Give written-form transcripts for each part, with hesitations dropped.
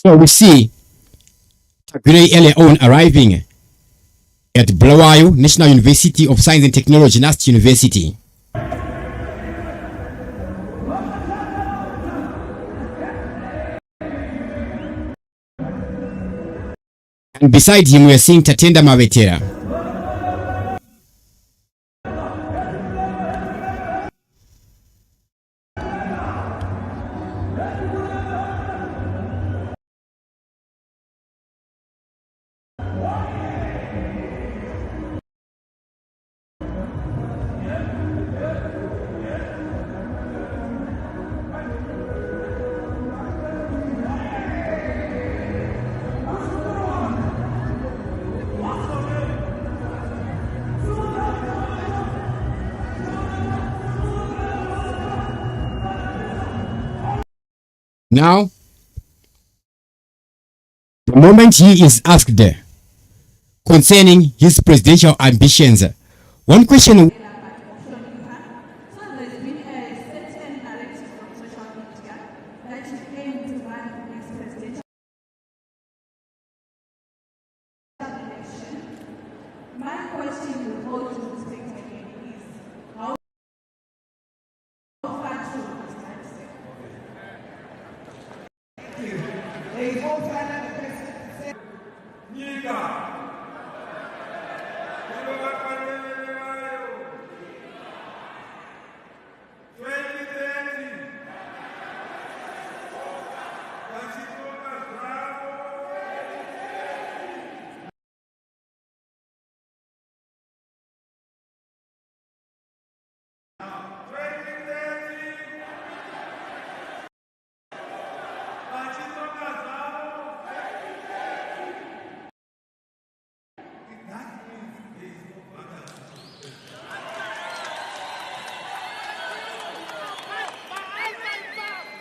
So we see Tagwirei earlier on arriving at Bulawayo National University of Science and Technology, NAST University. And beside him we are seeing Tatenda Mavetera. Now, the moment he is asked concerning his presidential ambitions, one question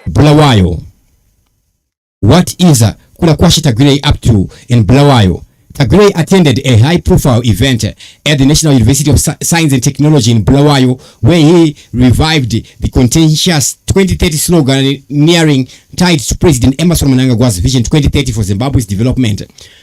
Bulawayo. What is Kulakwashi Tagwirei up to in Bulawayo? Tagwirei attended a high-profile event at the National University of Science and Technology in Bulawayo, where he revived the contentious 2030 slogan nearing tied to President Emerson Mnangagwa's Vision 2030 for Zimbabwe's development.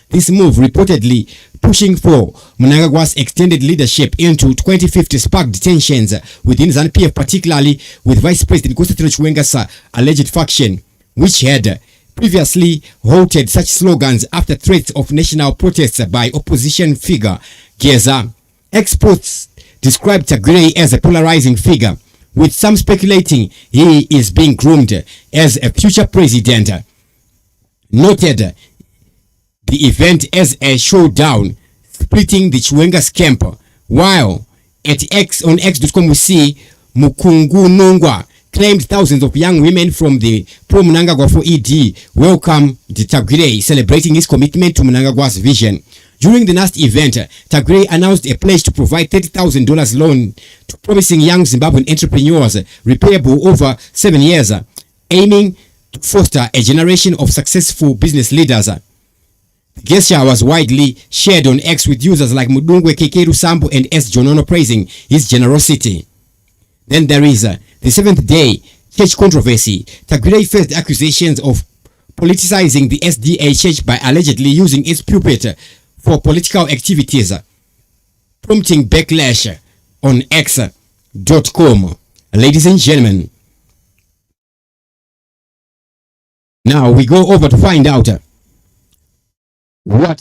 This move, reportedly pushing for Mnangagwa's extended leadership into 2050, sparked tensions within ZANU-PF, particularly with Vice President Constantino Chiwenga's alleged faction, which had previously halted such slogans after threats of national protests by opposition figure Geza. Experts described Tagwirei as a polarizing figure, with some speculating he is being groomed as a future president. Noted the event as a showdown, splitting the Chiwenga's camp, while at on X.com we see Mukungunungwa claimed thousands of young women from the pro-Mnangagwa for ED welcome the Tagwirei, celebrating his commitment to Mnangagwa's vision. During the last event, Tagwirei announced a pledge to provide $30,000 loan to promising young Zimbabwean entrepreneurs, repayable over 7 years, aiming to foster a generation of successful business leaders. The gesture was widely shared on X, with users like Mudungwe Kekeru Sambo and S. Jonono praising his generosity. Then there is the seventh day church controversy. Tagwirei faced accusations of politicizing the SDA church by allegedly using its pulpit for political activities, prompting backlash on X.com. Ladies and gentlemen, now we go over to find out what